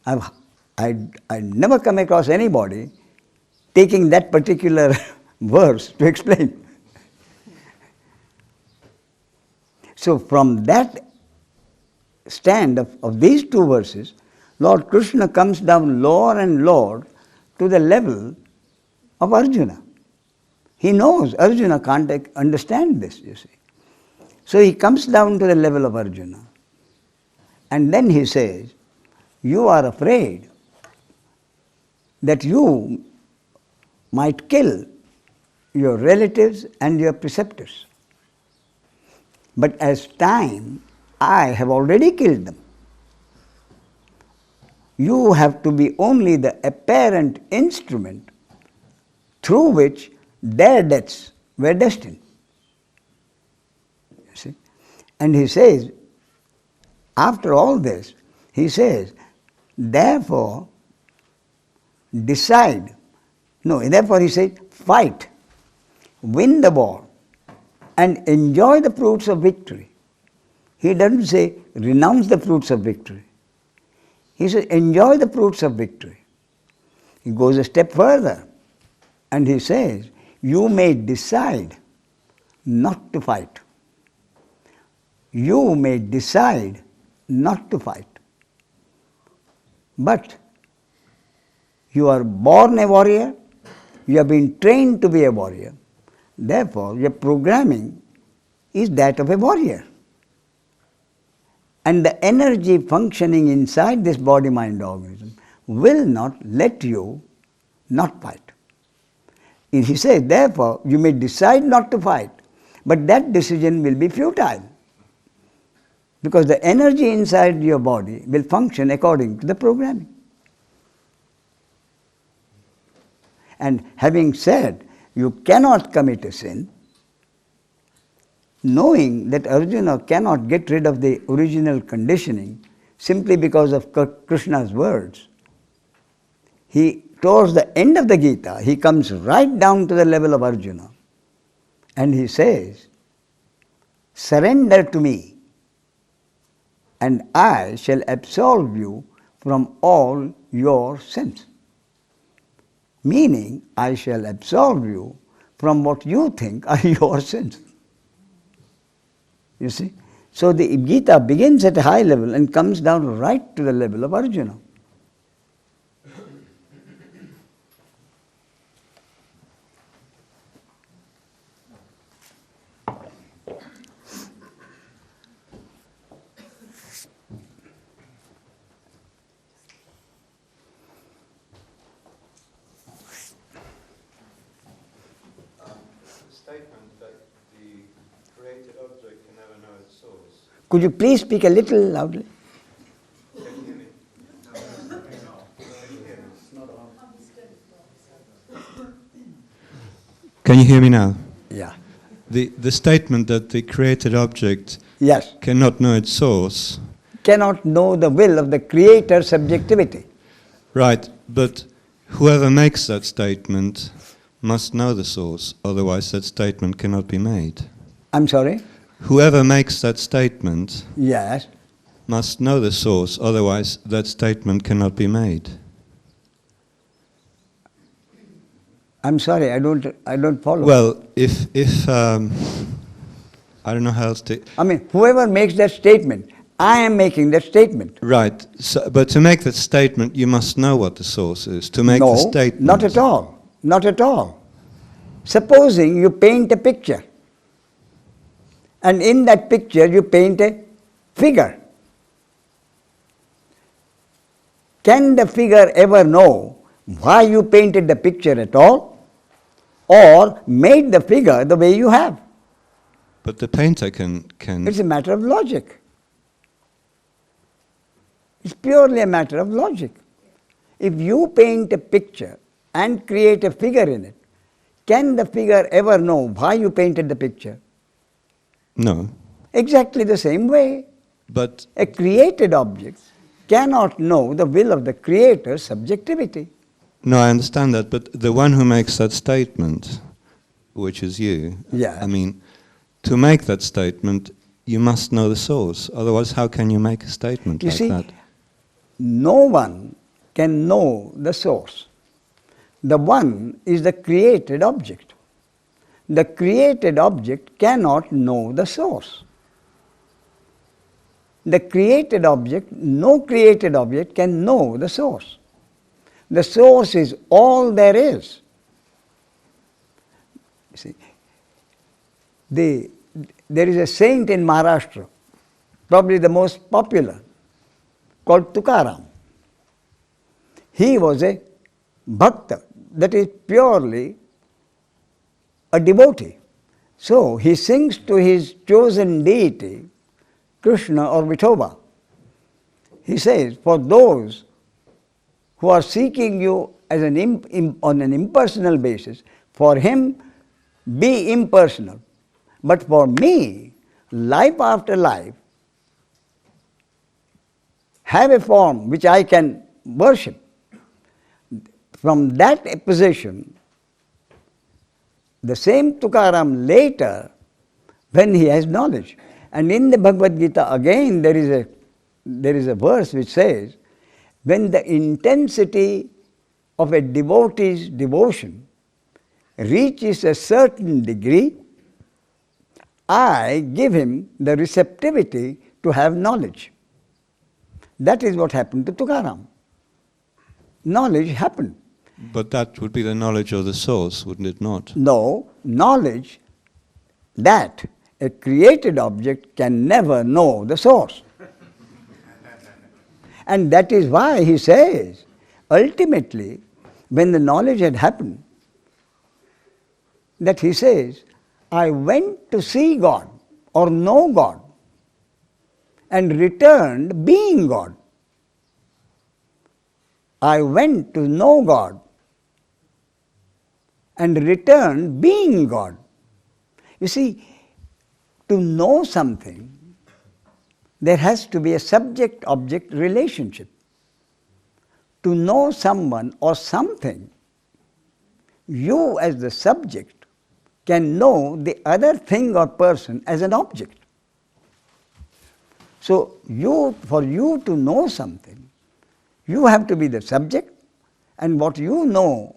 I never come across anybody taking that particular verse to explain. So from that stand of these 2 verses, Lord Krishna comes down lower and lower to the level of Arjuna. He knows Arjuna can't understand this, you see. So he comes down to the level of Arjuna. And then he says, you are afraid that you might kill your relatives and your preceptors. But as time, I have already killed them. You have to be only the apparent instrument through which their deaths were destined. You see? And he says, after all this, he says, therefore, decide. No, therefore he says, fight, win the war, and enjoy the fruits of victory. He doesn't say, renounce the fruits of victory. He says, enjoy the fruits of victory. He goes a step further and he says, you may decide not to fight. You may decide not to fight. But you are born a warrior, you have been trained to be a warrior. Therefore, your programming is that of a warrior. And the energy functioning inside this body-mind organism will not let you not fight. He says, therefore, you may decide not to fight, but that decision will be futile. Because the energy inside your body will function according to the programming. And having said you cannot commit a sin, knowing that Arjuna cannot get rid of the original conditioning simply because of Krishna's words, towards the end of the Gita, he comes right down to the level of Arjuna and he says, surrender to me and I shall absolve you from all your sins. Meaning, I shall absolve you from what you think are your sins. You see? So the Gita begins at a high level and comes down right to the level of Arjuna. Could you please speak a little loudly? Can you hear me now? Yeah. The statement that the created object Yes. cannot know its source. Cannot know the will of the creator subjectivity. Right, but whoever makes that statement must know the source, otherwise that statement cannot be made. I'm sorry? Whoever makes that statement Yes. must know the source, otherwise that statement cannot be made. I'm sorry, I don't follow. Well, if I don't know how else to... I mean, whoever makes that statement, I am making that statement. Right, so, but to make that statement, you must know what the source is. To make the statement... Not at all. Not at all. Supposing you paint a picture, and in that picture you paint a figure. Can the figure ever know why you painted the picture at all, or made the figure the way you have? But the painter can... It's a matter of logic. It's purely a matter of logic. If you paint a picture and create a figure in it, can the figure ever know why you painted the picture? No. Exactly the same way. But a created object cannot know the will of the creator's subjectivity. No, I understand that, but the one who makes that statement, which is you, yeah. I mean, to make that statement, you must know the source. Otherwise, how can you make a statement you like see, that? No one can know the source. The one is the created object. The created object cannot know the source. The created object, no created object can know the source. The source is all there is. See, there is a saint in Maharashtra, probably the most popular, called Tukaram. He was a bhakta, that is purely a devotee. So he sings to his chosen deity, Krishna or Vithoba. He says, for those who are seeking you as on an impersonal basis, for him be impersonal. But for me, life after life, have a form which I can worship. From that position, the same Tukaram later, when he has knowledge, and in the Bhagavad Gita again there is a verse which says, when the intensity of a devotee's devotion reaches a certain degree, I give him the receptivity to have knowledge. That is what happened to Tukaram. Knowledge happened. But that would be the knowledge of the source, wouldn't it not? No, knowledge that a created object can never know the source. And that is why he says, ultimately, when the knowledge had happened, that he says, I went to see God or know God and returned being God. I went to know God and returned being God. You see, to know something, there has to be a subject-object relationship. To know someone or something, you as the subject can know the other thing or person as an object. So for you to know something, you have to be the subject, and what you know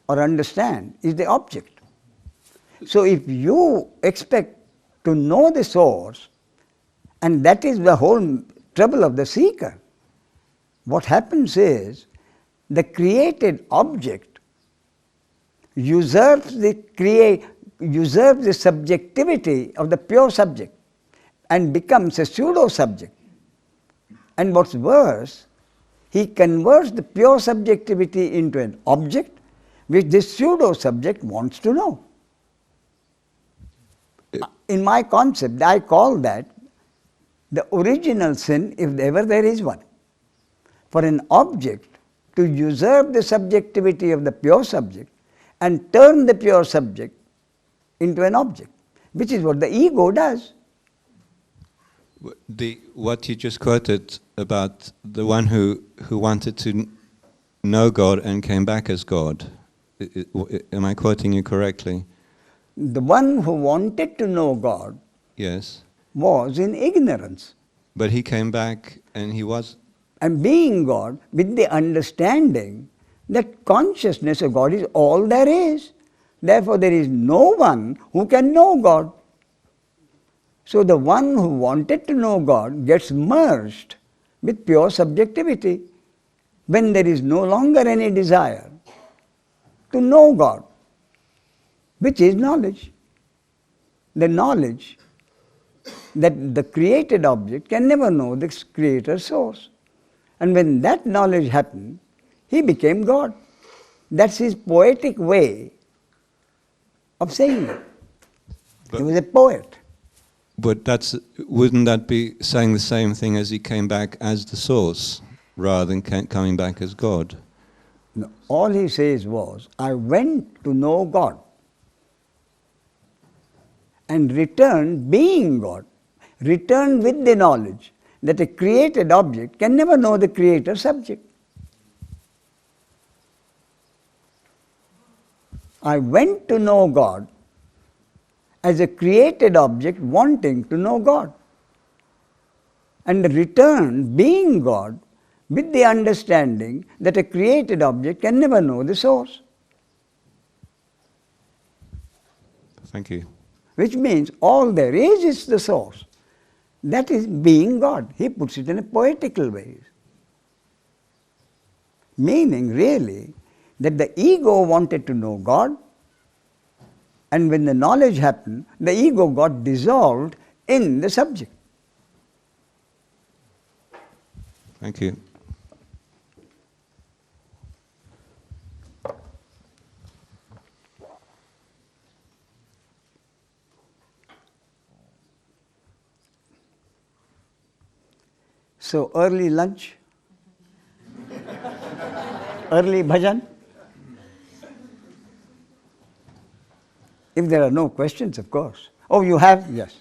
or understand is the object. So if you expect to know the source, and that is the whole trouble of the seeker, what happens is the created object usurps the subjectivity of the pure subject and becomes a pseudo-subject. And what's worse, he converts the pure subjectivity into an object which this pseudo-subject wants to know. In my concept, I call that the original sin, if ever there is one. For an object to usurp the subjectivity of the pure subject and turn the pure subject into an object, which is what the ego does. What you just quoted about the one who wanted to know God and came back as God, am I quoting you correctly? The one who wanted to know God, yes, was in ignorance. But he came back and he was... And being God with the understanding that consciousness of God is all there is. Therefore, there is no one who can know God. So the one who wanted to know God gets merged with pure subjectivity when there is no longer any desire to know God, which is knowledge. The knowledge that the created object can never know the creator source. And when that knowledge happened, he became God. That's his poetic way of saying it. He was a poet. But wouldn't that be saying the same thing as he came back as the source, rather than coming back as God? No, all he says was, I went to know God and returned being God, returned with the knowledge that a created object can never know the creator subject. I went to know God as a created object wanting to know God, and returned being God with the understanding that a created object can never know the source. Thank you. Which means all there is the source. That is being God. He puts it in a poetical way. Meaning really that the ego wanted to know God, and when the knowledge happened, the ego got dissolved in the subject. Thank you. So early lunch, early bhajan. If there are no questions, of course. Oh, you have? Yes.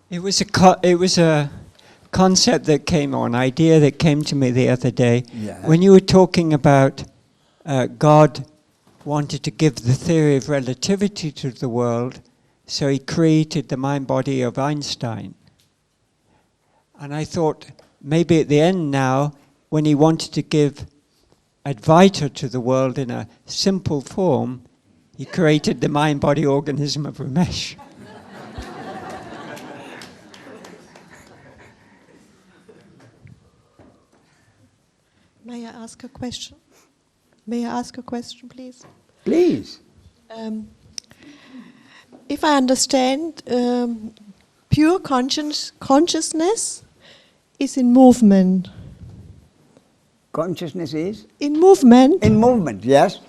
It was a concept that came, or an idea that came to me the other day. Yeah. When you were talking about God wanted to give the theory of relativity to the world So he created the mind body of Einstein. And I thought maybe at the end now, when he wanted to give Advaita to the world in a simple form, he created the mind body organism of Ramesh. May I ask a question? May I ask a question, please? Please. If I understand, pure consciousness is in movement. Consciousness is? In movement. In movement, yes.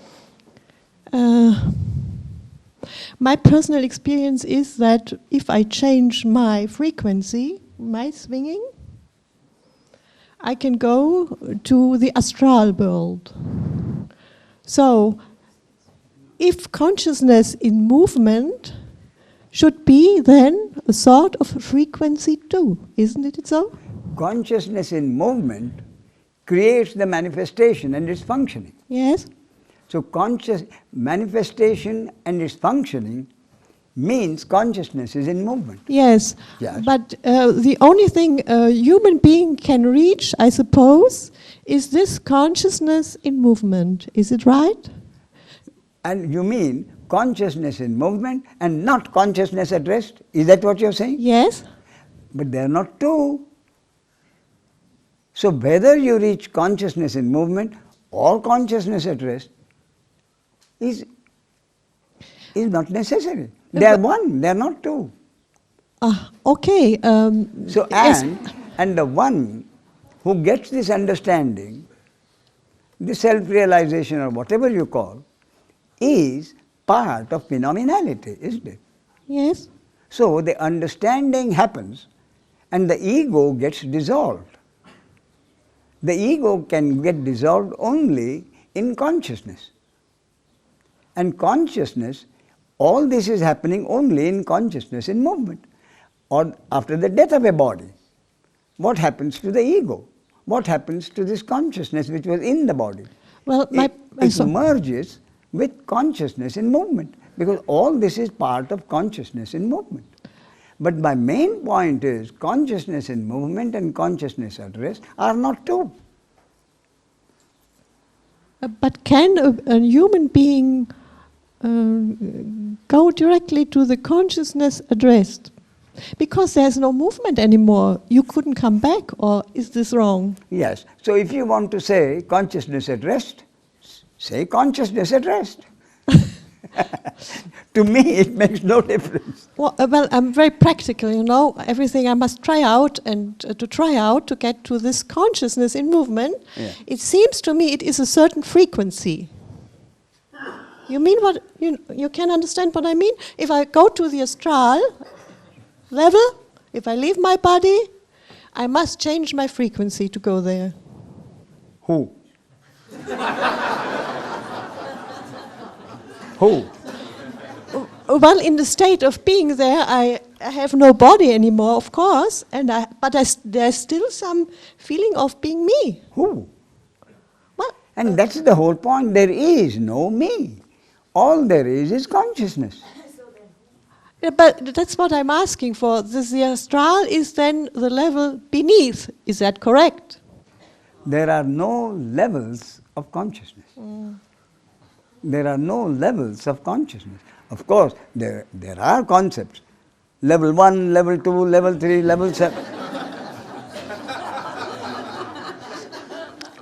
My personal experience is that if I change my frequency, my swinging, I can go to the astral world. So, if consciousness in movement should be then a sort of frequency too, isn't it so? Consciousness in movement creates the manifestation and its functioning. Yes. So conscious manifestation and its functioning means consciousness is in movement. Yes, Yes. But the only thing a human being can reach, I suppose, is this consciousness in movement. Is it right? And you mean consciousness in movement and not consciousness at rest? Is that what you're saying? Yes. But they are not two. So whether you reach consciousness in movement or consciousness at rest is not necessary. They are one, they are not two. Okay. So and the one who gets this understanding, the self-realization or whatever you call, is part of phenomenality, isn't it? Yes. So the understanding happens and the ego gets dissolved. The ego can get dissolved only in consciousness. And consciousness, all this is happening only in consciousness in movement. Or after the death of a body, what happens to the ego? What happens to this consciousness which was in the body? Well, it merges with consciousness in movement, because all this is part of consciousness in movement. But my main point is consciousness in movement and consciousness at rest are not two. But can a human being go directly to the consciousness at rest? Because there's no movement anymore. You couldn't come back, or is this wrong? Yes. So if you want to say consciousness at rest, say consciousness at rest. To me, it makes no difference. Well, I'm very practical, you know. Everything I must try out, and to get to this consciousness in movement, it seems to me it is a certain frequency. You mean what? You can understand what I mean? If I go to the astral level, if I leave my body, I must change my frequency to go there. Who? Who? Well, in the state of being there, I have no body anymore, of course, but there's still some feeling of being me. Who? Well, and that's the whole point. There is no me. All there is consciousness. Yeah, but that's what I'm asking for. The astral is then the level beneath. Is that correct? There are no levels of consciousness. There are no levels of consciousness. Of course, there are concepts. Level 1, level 2, level 3, level 7.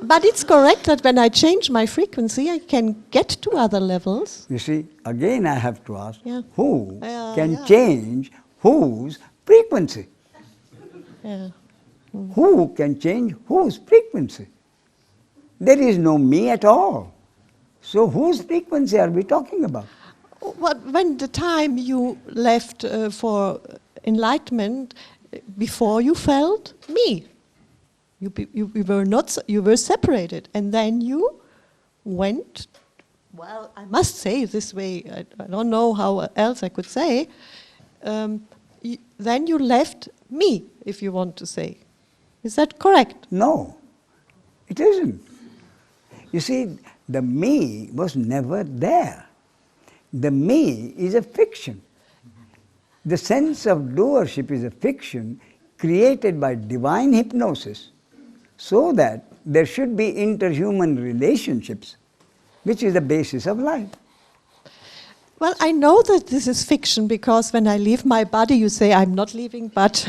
But it's correct that when I change my frequency, I can get to other levels. You see, again I have to ask, Yeah. who can change whose frequency? Yeah. Who can change whose frequency? There is no me at all. So whose frequency are we talking about? When the time you left for enlightenment, before you felt me. You were separated, and then you went. Well, I must say it this way. I don't know how else I could say. Then you left me, if you want to say. Is that correct? No, it isn't. You see, the me was never there. The me is a fiction. The sense of doership is a fiction created by divine hypnosis so that there should be interhuman relationships, which is the basis of life. Well, I know that this is fiction because when I leave my body, you say I'm not leaving, but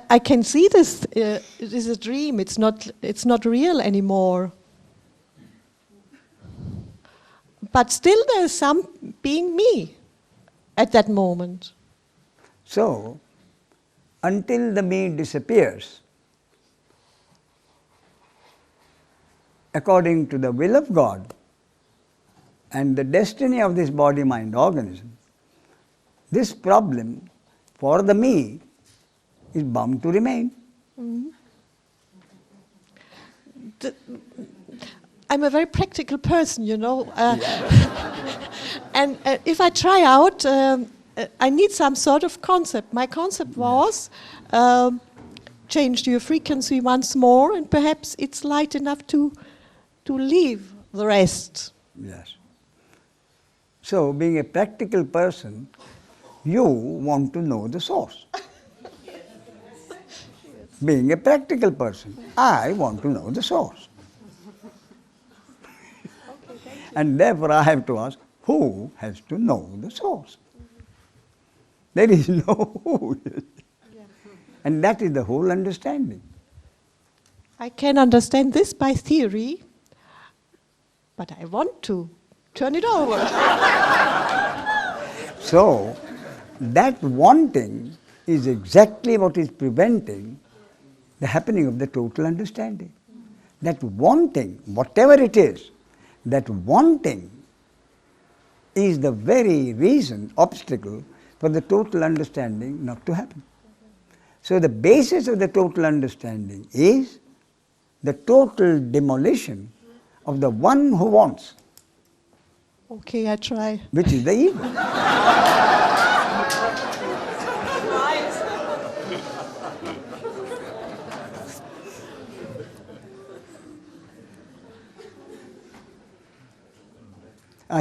I can see this. It is a dream. It's not real anymore. But still, there is some being me at that moment. So, until the me disappears, according to the will of God and the destiny of this body-mind organism, this problem for the me is bound to remain. Mm-hmm. I'm a very practical person, you know. And if I try out, I need some sort of concept. My concept was change your frequency once more, and perhaps it's light enough to leave the rest. Yes. So, being a practical person, you want to know the source. Being a practical person, I want to know the source. And therefore I have to ask, who has to know the source? There is no who. And that is the whole understanding. I can understand this by theory, but I want to turn it over. So, that wanting is exactly what is preventing the happening of the total understanding. That wanting, whatever it is, that wanting is the very reason, obstacle, for the total understanding not to happen. So the basis of the total understanding is the total demolition of the one who wants. Okay, I try. Which is the ego.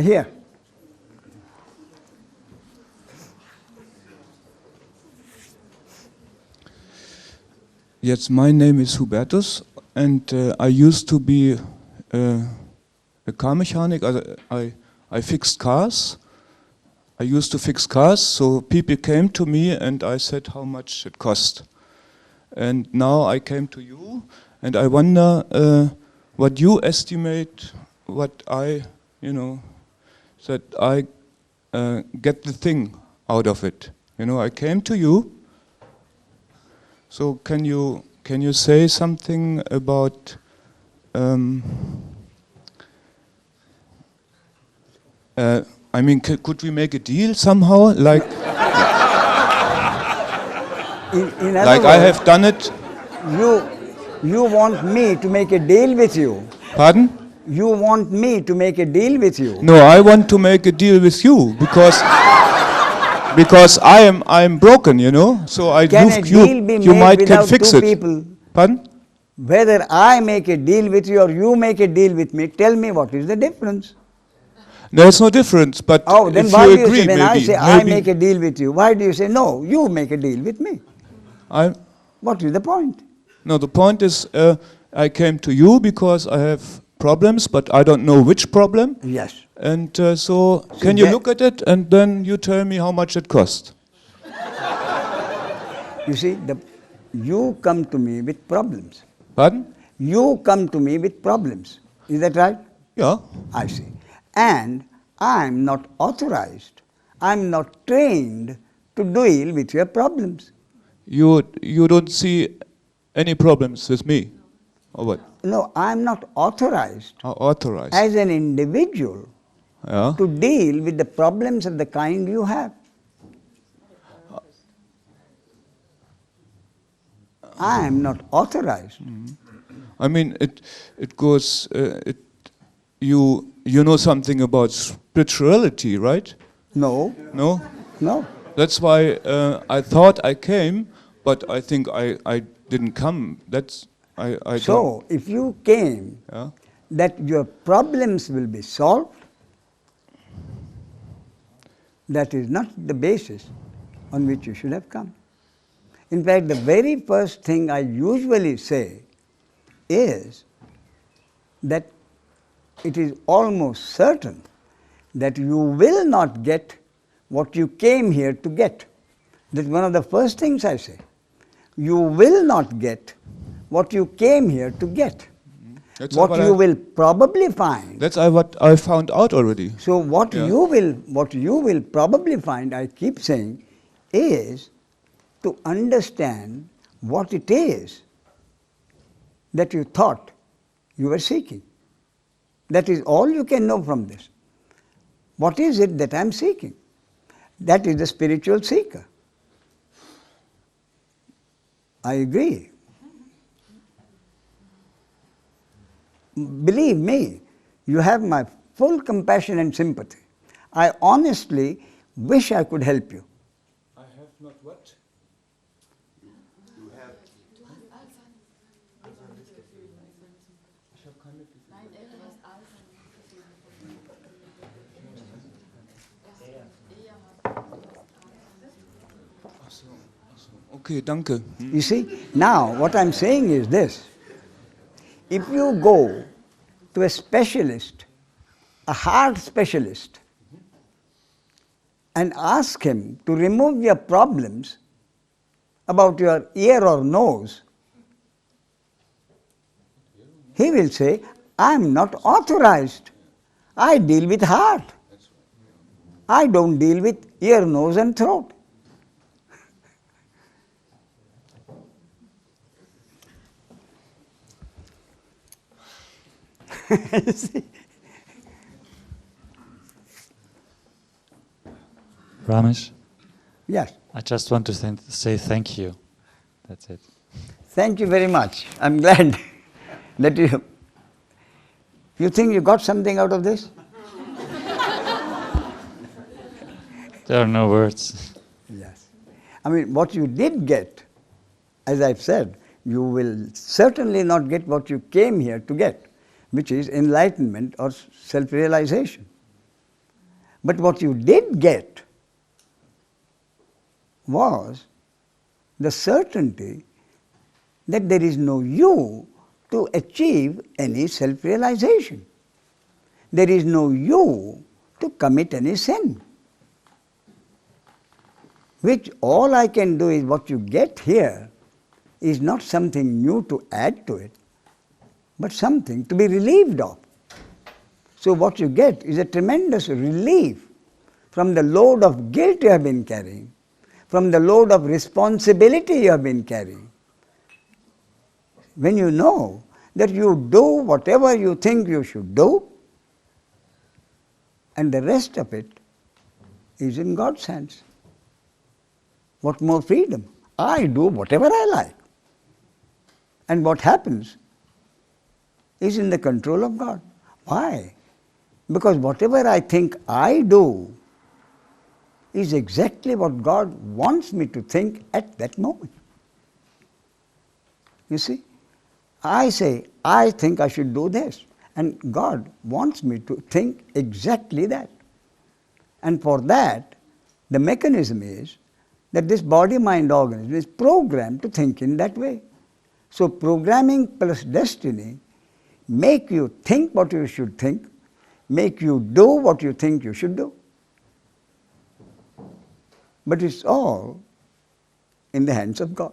Here. Yes, my name is Hubertus, and I used to be a car mechanic. I fixed cars. I used to fix cars, so people came to me and I said how much it cost. And now I came to you, and I wonder what you estimate, what I, that I get the thing out of it. I came to you. So can you say something about could we make a deal somehow? Like, in like I have done it. You want me to make a deal with you. Pardon? You want me to make a deal with you. No, I want to make a deal with you because I am broken, So you might can fix it. People? Pardon? Whether I make a deal with you or you make a deal with me, tell me what is the difference. There's no difference, but then if why you do agree, say, when maybe, I say I make a deal with you, why do you say no? You make a deal with me. What is the point? No, the point is I came to you because I have problems, but I don't know which problem. Yes. And so can you look at it and then you tell me how much it costs? You see, you come to me with problems. Pardon? You come to me with problems. Is that right? Yeah. I see. And I'm not authorized, I'm not trained to deal with your problems. You don't see any problems with me, or what? No, I'm not authorized. Authorized. As an individual, yeah, to deal with the problems of the kind you have. I am not authorized. I mean, it goes. You know something about spirituality, right? No. No. No. That's why I thought I came, but I think I didn't come. I so don't. If you came, yeah, that your problems will be solved, that is not the basis. on which you should have come. In fact, the very first thing I usually say is that it is almost certain that you will not get what you came here to get. That's one of the first things I say. You will not get what you came here to get. That's what you will probably find. That's what I found out already. So what you will probably find, I keep saying, is to understand what it is that you thought you were seeking. That is all you can know from this. What is it that I am seeking? That is the spiritual seeker. I agree. Believe me, you have my full compassion and sympathy. I honestly wish I could help you. I have not what? You have. Okay, danke. You see, now what I'm saying is this. If you go to a specialist, a heart specialist, and ask him to remove your problems about your ear or nose, he will say, I am not authorized. I deal with heart. I don't deal with ear, nose and throat. See? Ramesh? Yes. I just want to say thank you. That's it. Thank you very much. I'm glad that you think you got something out of this? There are no words. Yes. I mean, what you did get, as I've said, you will certainly not get what you came here to get, which is enlightenment or self-realization. But what you did get was the certainty that there is no you to achieve any self-realization. There is no you to commit any sin. Which all I can do is what you get here is not something new to add to it, but something to be relieved of. So what you get is a tremendous relief from the load of guilt you have been carrying, from the load of responsibility you have been carrying. When you know that you do whatever you think you should do, and the rest of it is in God's hands. What more freedom? I do whatever I like. And what happens is in the control of God. Why? Because whatever I think I do is exactly what God wants me to think at that moment. You see? I say, I think I should do this. And God wants me to think exactly that. And for that, the mechanism is that this body-mind organism is programmed to think in that way. So programming plus destiny make you think what you should think, make you do what you think you should do. But it's all in the hands of God.